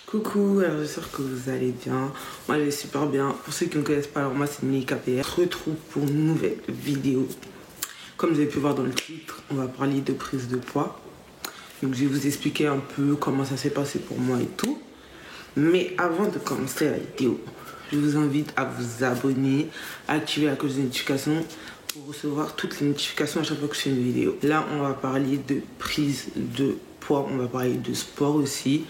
Coucou, alors j'espère que vous allez bien. Moi je vais super bien. Pour ceux qui ne me connaissent pas, alors moi c'est Milly KPR. On se retrouve pour une nouvelle vidéo. Comme vous avez pu voir dans le titre, on va parler de prise de poids. Donc je vais vous expliquer un peu comment ça s'est passé pour moi et tout. Mais avant de commencer la vidéo, je vous invite à vous abonner, à activer la cloche de notification pour recevoir toutes les notifications à chaque fois que je fais une vidéo. Là on va parler de prise de poids, on va parler de sport aussi.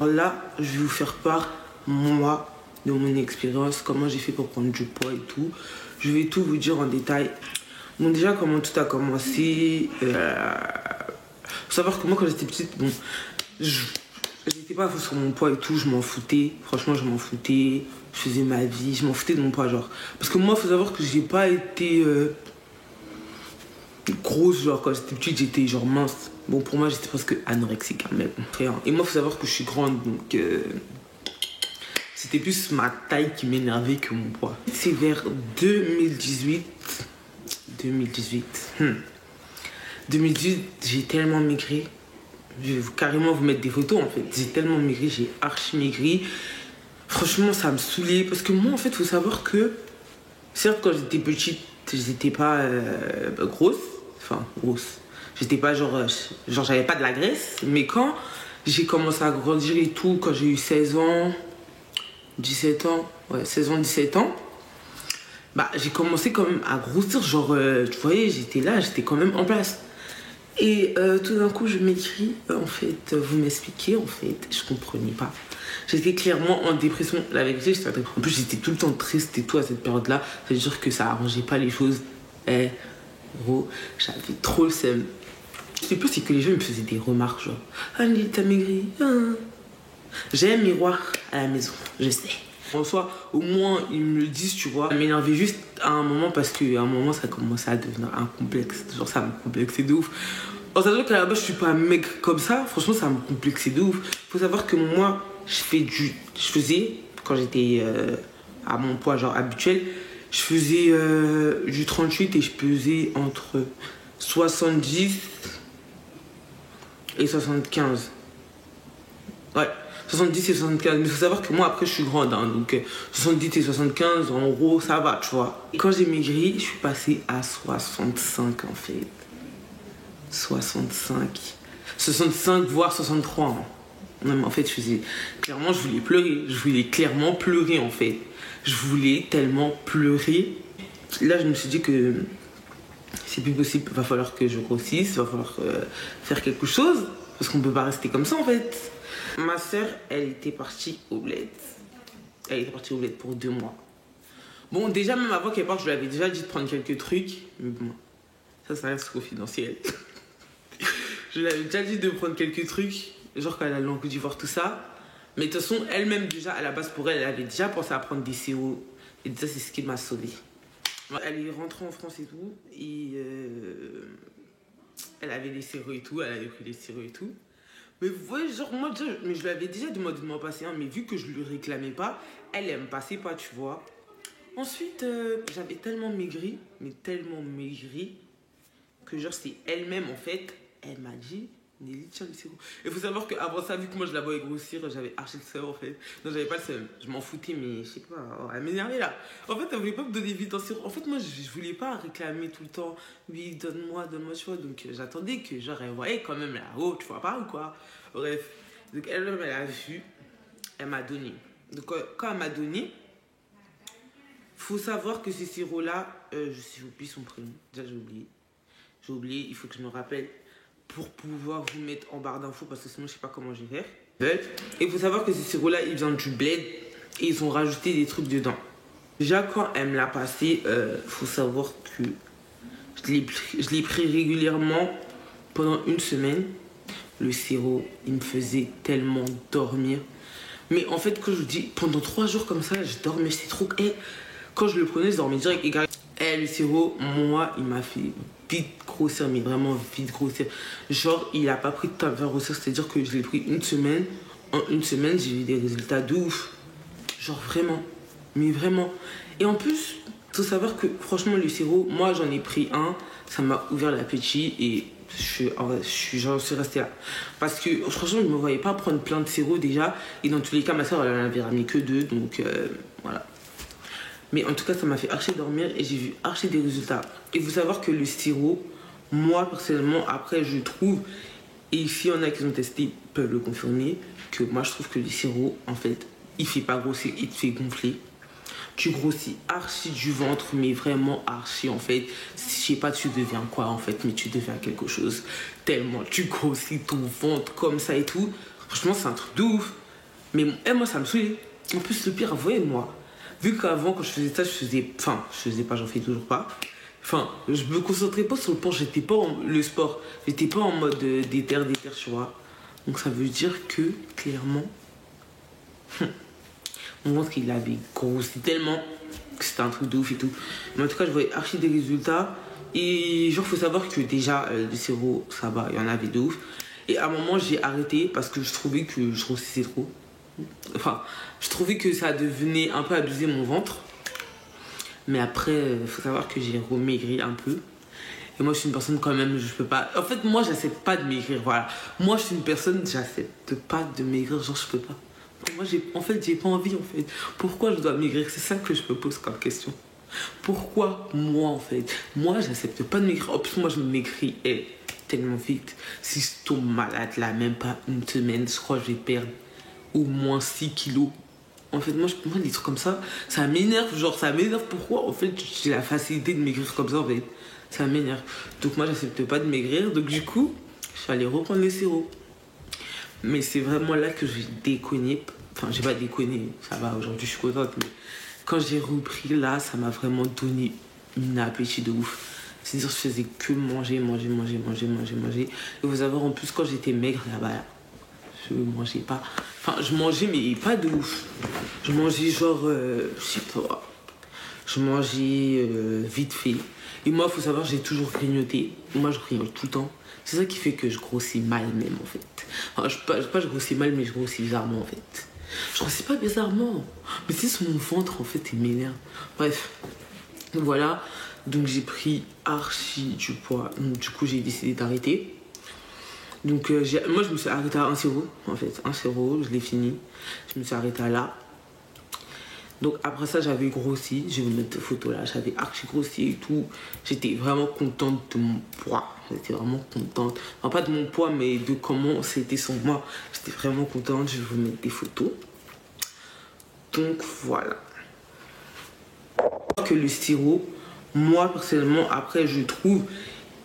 Alors là, je vais vous faire part, moi, de mon expérience, comment j'ai fait pour prendre du poids et tout. Je vais tout vous dire en détail. Bon, déjà, comment tout a commencé. Faut savoir que moi, quand j'étais petite, bon, j'étais pas à fond sur mon poids et tout, je m'en foutais. Franchement, je m'en foutais. Je faisais ma vie, je m'en foutais de mon poids, genre. Parce que moi, faut savoir que j'ai pas été grosse, genre, quand j'étais petite, j'étais genre mince. Bon, pour moi, j'étais presque anorexique, quand même. Et moi, il faut savoir que je suis grande, donc c'était plus ma taille qui m'énervait que mon poids. C'est vers 2018, j'ai tellement maigri. Je vais carrément vous mettre des photos, en fait. J'ai tellement maigri, j'ai archi maigri. Franchement, ça me saoulait. Parce que moi, en fait, il faut savoir que, certes, quand j'étais petite, j'étais pas grosse. Enfin, grosse. J'étais pas genre j'avais pas de la graisse, mais quand j'ai commencé à grandir et tout, quand j'ai eu 16 ans, 17 ans, ouais, 16 ans, 17 ans, bah j'ai commencé quand même à grossir, genre, tu voyez, j'étais là, j'étais quand même en place. Et tout d'un coup, je m'écris, en fait, vous m'expliquez, en fait, je comprenais pas. J'étais clairement en dépression, la vérité, en plus j'étais tout le temps triste et tout à cette période-là, c'est-à-dire que ça arrangeait pas les choses. Gros, j'avais trop le seum. Je sais pas, c'est que les gens me faisaient des remarques genre « Ah, t'as maigri ah. » J'ai un miroir à la maison, je sais. En soi, au moins, ils me le disent, tu vois. Ça m'énervait juste à un moment parce qu'à un moment, ça commençait à devenir un complexe. Genre, ça me complexait de ouf. En sachant qu'à la base, je suis pas un mec comme ça, franchement, ça me complexait de ouf. Faut savoir que moi, je faisais, quand j'étais à mon poids genre habituel, je faisais du 38 et je pesais entre 70 et 75. Ouais, 70 et 75. Mais il faut savoir que moi, après, je suis grande. Hein, donc, 70 et 75, en gros, ça va, tu vois. Et quand j'ai maigri, je suis passée à 65, en fait. 65, voire 63. Hein. Non, mais en fait, clairement, je voulais pleurer. Je voulais clairement pleurer, en fait. Je voulais tellement pleurer. Là, je me suis dit que c'est plus possible. Il va falloir que je grossisse. Il va falloir faire quelque chose. Parce qu'on ne peut pas rester comme ça, en fait. Ma soeur, elle était partie au bled. Elle était partie au bled pour 2 mois. Bon, déjà, même avant qu'elle parte, je lui avais déjà dit de prendre quelques trucs. Mais bon, ça reste confidentiel. Je lui avais déjà dit de prendre quelques trucs. Genre quand elle allait en Côte d'Ivoire, tout ça. Mais de toute façon, elle-même, déjà, à la base, pour elle, elle avait déjà pensé à prendre des sirops. Et ça, c'est ce qui m'a sauvée. Elle est rentrée en France et tout. Et elle avait les sirops et tout. Elle avait pris les sirops et tout. Mais vous voyez, genre, moi, mais je lui avais déjà demandé de m'en passer un. Mais vu que je ne lui réclamais pas, elle me passait pas, tu vois. Ensuite, j'avais tellement maigri. Mais tellement maigri. Que genre, c'est elle-même, en fait, elle m'a dit... Nelly, tiens, le sirop. Il faut savoir qu'avant ça, vu que moi je la voyais grossir, j'avais archi le seum en fait. Non, j'avais pas le seum. Je m'en foutais, mais je sais pas. Oh, elle m'énervait là. En fait, elle voulait pas me donner vite un sirop. En fait, moi je voulais pas réclamer tout le temps. Oui, donne-moi, tu vois. Donc j'attendais que genre elle voyait quand même là-haut, tu vois pas ou quoi. Bref. Donc elle-même, elle a vu. Elle m'a donné. Donc quand elle m'a donné, faut savoir que ces sirops-là, j'ai oublié son prénom. Déjà, j'ai oublié. J'ai oublié, il faut que je me rappelle. Pour pouvoir vous mettre en barre d'infos parce que sinon je sais pas comment je vais faire. Et il faut savoir que ces sirops là ils viennent du bled et ils ont rajouté des trucs dedans. Déjà quand elle me l'a passé, faut savoir que je l'ai pris régulièrement pendant 1 semaine. Le sirop il me faisait tellement dormir. Mais en fait quand je vous dis pendant 3 jours comme ça je dormais, c'est trop. Quand je le prenais je dormais direct. Et le sirop moi il m'a fait vite grossir, mais vraiment vite grossir. Genre, il a pas pris de temps à faire grossir, c'est-à-dire que je l'ai pris 1 semaine. En 1 semaine, j'ai eu des résultats de ouf. Genre, vraiment. Mais vraiment. Et en plus, Faut savoir que franchement le sirop, moi j'en ai pris un, ça m'a ouvert l'appétit et j'en suis restée là. Parce que franchement je me voyais pas prendre plein de sirop déjà. Et dans tous les cas ma soeur elle en avait ramené que 2, donc voilà. Mais en tout cas ça m'a fait archi dormir et j'ai vu archi des résultats. Et faut savoir que le sirop, moi personnellement après je trouve, et s'il y en a qui ont testé peuvent le confirmer, que moi je trouve que le sirop en fait il fait pas grossir, il te fait gonfler. Tu grossis archi du ventre, mais vraiment archi en fait. Je sais pas, tu deviens quoi en fait, mais tu deviens quelque chose. Tellement tu grossis ton ventre comme ça et tout. Franchement, c'est un truc de ouf. Mais moi, ça me saoulait. En plus, le pire, voyez-moi. Vu qu'avant, quand je faisais ça, je faisais pas, j'en fais toujours pas. Enfin, je me concentrais pas sur le sport, j'étais pas le sport. J'étais pas en mode déter, tu vois. Donc ça veut dire que, clairement. On voit qu'il avait grossi tellement que c'était un truc de ouf et tout. Mais en tout cas, je voyais archi des résultats. Et genre, faut savoir que déjà, le sirop, ça va, il y en avait de ouf. Et à un moment, j'ai arrêté parce que je trouvais que je grossissais trop. Enfin, je trouvais que ça devenait un peu abusé mon ventre. Mais après, faut savoir que j'ai remaigri un peu. Et moi, je suis une personne quand même, je peux pas... En fait, moi, j'accepte pas de maigrir, voilà. Moi, je suis une personne, j'accepte pas de maigrir, genre, je peux pas. Moi, j'ai pas envie, en fait. Pourquoi je dois maigrir? C'est ça que je me pose comme question. Pourquoi moi, en fait? Moi, j'accepte pas de maigrir. En plus, moi, je me maigris tellement vite. Si je tombe malade, là, même pas une semaine, je crois que je vais perdre au moins 6 kilos. En fait, moi, des trucs comme ça m'énerve. Genre, ça m'énerve. Pourquoi? En fait, j'ai la facilité de maigrir comme ça, en fait. Ça m'énerve. Donc, moi, j'accepte pas de maigrir. Donc, du coup, je suis allée reprendre les sirops. Mais c'est vraiment là que j'ai déconné. Enfin, j'ai pas déconné, ça va, aujourd'hui je suis contente. Mais quand j'ai repris là, ça m'a vraiment donné un appétit de ouf. C'est-à-dire, je faisais que manger. Et vous savez, en plus, quand j'étais maigre là-bas, je mangeais pas. Enfin, je mangeais, mais pas de ouf. Je mangeais genre, je sais pas. Je mangeais vite fait. Et moi, faut savoir, j'ai toujours grignoté. Moi, je grignote tout le temps. C'est ça qui fait que je grossis mal même en fait. Enfin, je grossis mal, mais je grossis bizarrement en fait. Je grossis pas bizarrement. Mais c'est sur mon ventre en fait, il m'énerve. Bref, voilà. Donc j'ai pris archi du poids. Donc, du coup, j'ai décidé d'arrêter. Donc moi, je me suis arrêtée à un sirop en fait. Un sirop, je l'ai fini. Je me suis arrêtée à là. Donc après ça, j'avais grossi. Je vais vous mettre des photos là. J'avais archi grossi et tout. J'étais vraiment contente de mon poids. J'étais vraiment contente. Enfin, pas de mon poids, mais de comment c'était sur moi. J'étais vraiment contente. Je vais vous mettre des photos. Donc voilà. Que le sirop, moi personnellement, après je trouve,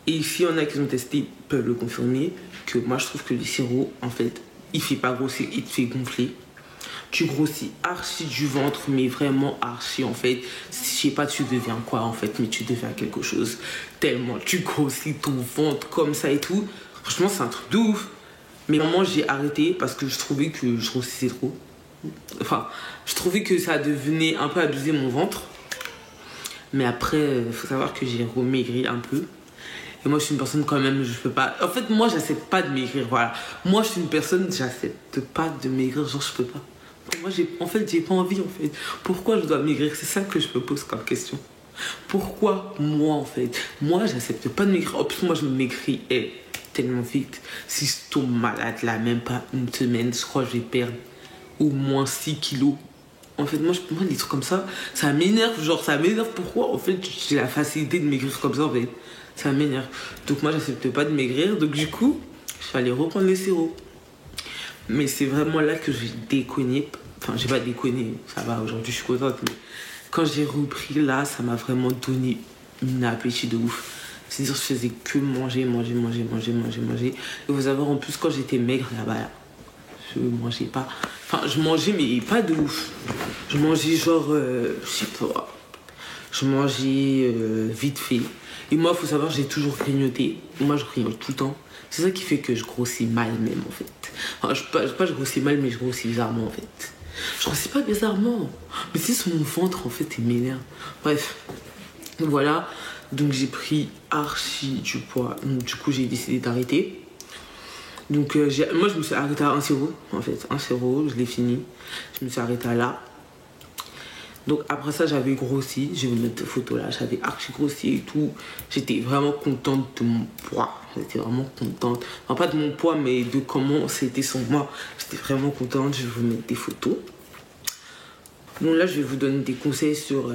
et s'il y en a qui ont testé peuvent le confirmer, que moi je trouve que le sirop, en fait, il fait pas grossir, il te fait gonfler. Tu grossis archi du ventre, mais vraiment archi en fait. Je sais pas, tu deviens quoi en fait, mais tu deviens quelque chose. Tellement tu grossis ton ventre comme ça et tout. Franchement, c'est un truc de ouf. Mais moi, j'ai arrêté parce que je trouvais que je grossissais trop. Enfin, je trouvais que ça devenait un peu abusé mon ventre. Mais après, faut savoir que j'ai remaigri un peu. Et moi, je suis une personne quand même, je peux pas... En fait, moi, j'accepte pas de maigrir, voilà. Moi, je suis une personne, j'accepte pas de maigrir, genre, je peux pas. Moi, j'ai pas envie, en fait. Pourquoi je dois maigrir? C'est ça que je me pose comme question. Pourquoi moi, en fait? Moi, j'accepte pas de maigrir. En plus, moi, je me maigris tellement vite. Si je tombe malade, là, même pas une semaine, je crois que je vais perdre au moins 6 kilos. En fait, moi, des trucs comme ça m'énerve. Genre, ça m'énerve. Pourquoi? En fait, j'ai la facilité de maigrir comme ça, en fait. Ça m'énerve. Donc, moi, j'accepte pas de maigrir. Donc, du coup, je suis allée reprendre les sirops. Mais c'est vraiment là que j'ai déconné. Enfin, j'ai pas déconné. Ça va, aujourd'hui, je suis contente. Mais quand j'ai repris là, ça m'a vraiment donné un appétit de ouf. C'est-à-dire, je faisais que manger. Et vous avez en plus, quand j'étais maigre là-bas, je mangeais pas. Enfin, je mangeais, mais pas de ouf. Je mangeais genre, je sais pas. Je mangeais vite fait. Et moi, faut savoir, j'ai toujours grignoté. Moi, je grignote tout le temps. C'est ça qui fait que je grossis mal même en fait. Enfin, je grossis mal, mais je grossis bizarrement en fait. Je grossis pas bizarrement. Mais c'est sur mon ventre en fait, il m'énerve. Bref, voilà. Donc j'ai pris archi du poids. Donc, du coup, j'ai décidé d'arrêter. Donc moi, je me suis arrêtée à un sirop en fait. Un sirop, je l'ai fini. Je me suis arrêtée à là. Donc après ça, j'avais grossi. Je vais vous mettre des photos là. J'avais archi grossi et tout. J'étais vraiment contente de mon poids. J'étais vraiment contente. Enfin, pas de mon poids, mais de comment c'était sur moi. J'étais vraiment contente. Je vais vous mettre des photos. Donc là, je vais vous donner des conseils sur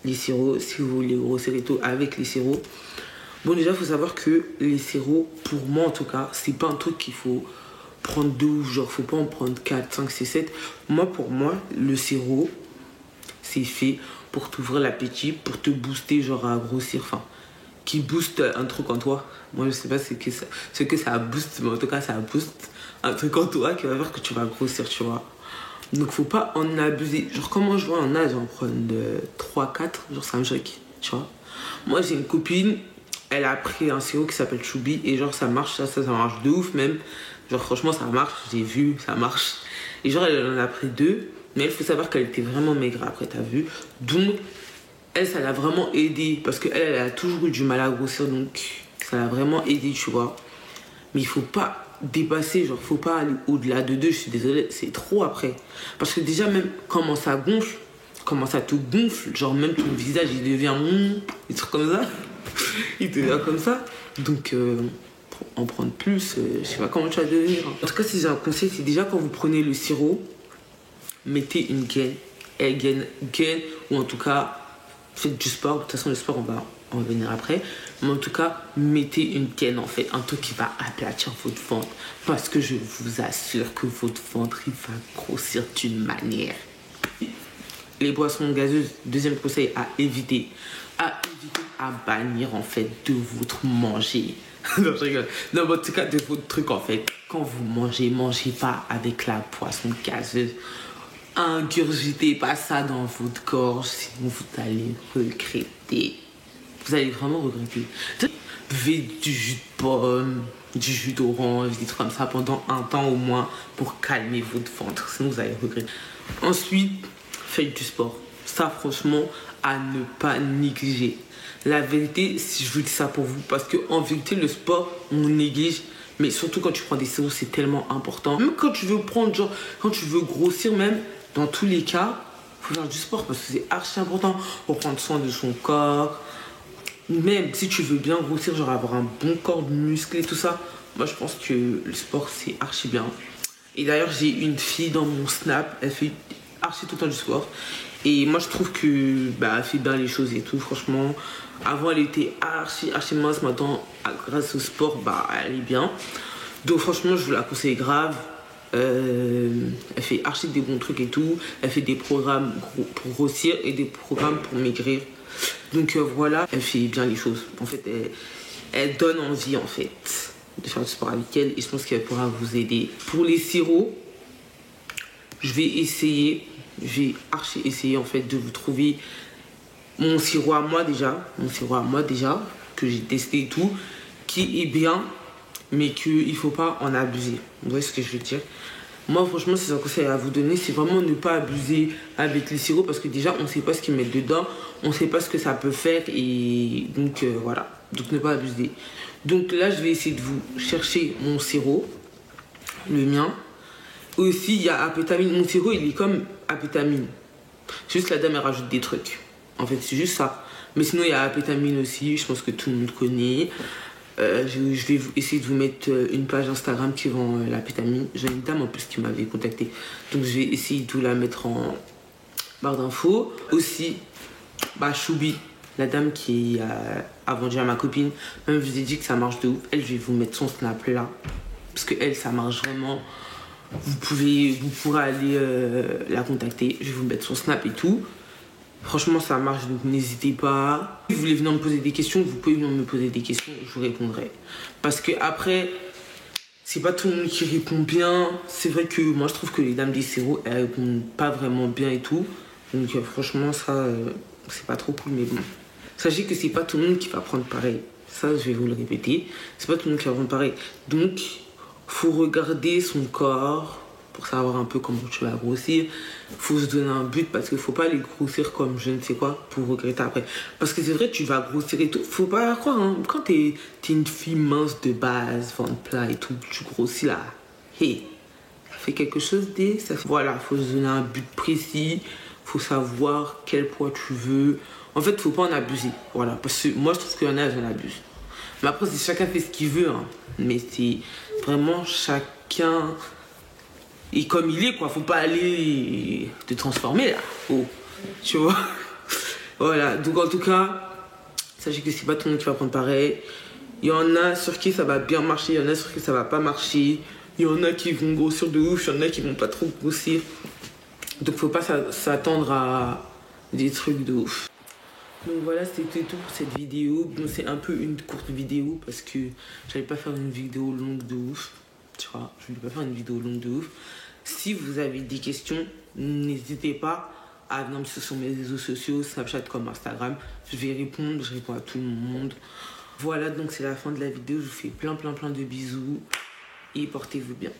les sirops. Si vous voulez grossir et tout avec les sirops. Bon, déjà, il faut savoir que les sirops, pour moi en tout cas, c'est pas un truc qu'il faut prendre de ouf. Genre, faut pas en prendre 4, 5, 6, 7. Moi, pour moi, le sirop, c'est fait pour t'ouvrir l'appétit, pour te booster, genre à grossir, enfin, qui booste un truc en toi. Moi, je sais pas ce que ça booste, mais en tout cas, ça booste un truc en toi qui va faire que tu vas grossir, tu vois. Donc, faut pas en abuser. Genre, quand moi, je vois un âge, en prendre 3, 4, genre, ça me choque, tu vois. Moi, j'ai une copine, elle a pris un sirop qui s'appelle Choubi, et genre, ça marche, ça marche de ouf, même. Genre, franchement, ça marche, j'ai vu, ça marche. Et genre, elle en a pris 2. Mais il faut savoir qu'elle était vraiment maigre après, t'as vu. Donc, elle, ça l'a vraiment aidé. Parce qu'elle, elle a toujours eu du mal à grossir. Donc, ça l'a vraiment aidé, tu vois. Mais il faut pas dépasser, genre, faut pas aller au-delà de 2. Je suis désolée, c'est trop après. Parce que déjà, même comment ça gonfle, comment ça te gonfle, genre, même ton visage, il devient des trucs comme ça. Il devient comme ça. Donc, en prendre plus, je sais pas comment tu vas devenir. En tout cas, si j'ai un conseil, c'est déjà quand vous prenez le sirop, mettez une gaine, ou en tout cas faites du sport. De toute façon, le sport, on va en revenir après, mais en tout cas mettez une gaine, en fait, un truc qui va aplatir votre ventre, parce que je vous assure que votre ventre, il va grossir d'une manière. Les boissons gazeuses, deuxième conseil à éviter à bannir, en fait, de votre manger. Non, je rigole. Non, mais en tout cas, de votre truc, en fait. Quand vous mangez, mangez pas avec la boisson gazeuse. Ingurgitez pas ça dans votre gorge, sinon vous allez regretter. Vous allez vraiment regretter. Buvez du jus de pomme, du jus d'orange, des trucs comme ça pendant un temps au moins pour calmer votre ventre, sinon vous allez regretter. Ensuite, faites du sport. Ça, franchement, à ne pas négliger. La vérité, si je vous dis ça pour vous, parce qu'en vérité, le sport, on néglige. Mais surtout quand tu prends des sirops, c'est tellement important. Même quand tu veux prendre, genre, quand tu veux grossir même, dans tous les cas, il faut faire du sport parce que c'est archi important pour prendre soin de son corps. Même si tu veux bien grossir, genre avoir un bon corps musclé, tout ça, moi je pense que le sport c'est archi bien. Et d'ailleurs, j'ai une fille dans mon Snap, elle fait archi tout le temps du sport. Et moi je trouve que bah, elle fait bien les choses et tout, franchement. Avant elle était archi mince, maintenant grâce au sport, bah elle est bien. Donc franchement je vous la conseille grave. Elle fait archi des bons trucs et tout. Elle fait des programmes pour grossir et des programmes pour maigrir. Donc voilà, elle fait bien les choses. En fait, elle donne envie en fait de faire du sport avec elle. Et je pense qu'elle pourra vous aider. Pour les sirops, je vais archi essayer en fait de vous trouver mon sirop à moi déjà. Que j'ai testé et tout. Qui est bien, mais qu'il ne faut pas en abuser. Vous voyez ce que je veux dire? Moi, franchement, c'est un conseil à vous donner, c'est vraiment ne pas abuser avec les sirops parce que déjà, on ne sait pas ce qu'ils mettent dedans, on ne sait pas ce que ça peut faire et donc voilà. Donc, ne pas abuser. Donc là, je vais essayer de vous chercher mon sirop, le mien. Aussi, il y a apétamine. Mon sirop, il est comme apétamine. Juste la dame, elle rajoute des trucs. En fait, c'est juste ça. Mais sinon, il y a apétamine aussi, je pense que tout le monde connaît. Je vais essayer de vous mettre une page Instagram qui vend la pétamine. J'ai une dame en plus qui m'avait contacté. Donc je vais essayer de vous la mettre en barre d'infos. Aussi, bah, Choubi, la dame qui a vendu à ma copine. Même je vous ai dit que ça marche de ouf. Elle, je vais vous mettre son snap là. Parce que elle, ça marche vraiment. Vous pourrez aller la contacter. Je vais vous mettre son snap et tout. Franchement, ça marche, donc n'hésitez pas. Si vous voulez venir me poser des questions, vous pouvez venir me poser des questions, je vous répondrai. Parce que après, c'est pas tout le monde qui répond bien. C'est vrai que moi, je trouve que les dames des sirops, elles répondent pas vraiment bien et tout. Donc franchement, ça, c'est pas trop cool, mais bon. Sachez que c'est pas tout le monde qui va prendre pareil. Ça, je vais vous le répéter. C'est pas tout le monde qui va prendre pareil. Donc, faut regarder son corps pour savoir un peu comment tu vas grossir. Faut se donner un but parce qu'il faut pas les grossir comme je ne sais quoi pour regretter après. Parce que c'est vrai, tu vas grossir et tout. Faut pas croire, hein. Quand t'es une fille mince de base, ventre plat et tout, tu grossis là. Hey, ça fait quelque chose voilà, faut se donner un but précis. faut savoir quel poids tu veux. En fait, faut pas en abuser. Voilà, parce que moi, je trouve qu'il y en a, ils en abusent. Mais après, chacun fait ce qu'il veut. Hein. Mais c'est vraiment chacun est comme il est, quoi. Faut pas aller te transformer, là. Oh, tu vois. Voilà, donc en tout cas, sachez que c'est pas tout le monde qui va prendre pareil. Il y en a sur qui ça va bien marcher, il y en a sur qui ça va pas marcher. Il y en a qui vont grossir de ouf, il y en a qui vont pas trop grossir. Donc faut pas s'attendre à des trucs de ouf. Donc voilà, c'était tout pour cette vidéo. Bon, c'est un peu une courte vidéo parce que j'allais pas faire une vidéo longue de ouf. Tu vois, je voulais pas faire une vidéo longue de ouf. Si vous avez des questions, n'hésitez pas à venir me suivre sur mes réseaux sociaux, Snapchat comme Instagram. Je vais répondre, je réponds à tout le monde. Voilà, donc c'est la fin de la vidéo. Je vous fais plein de bisous et portez-vous bien.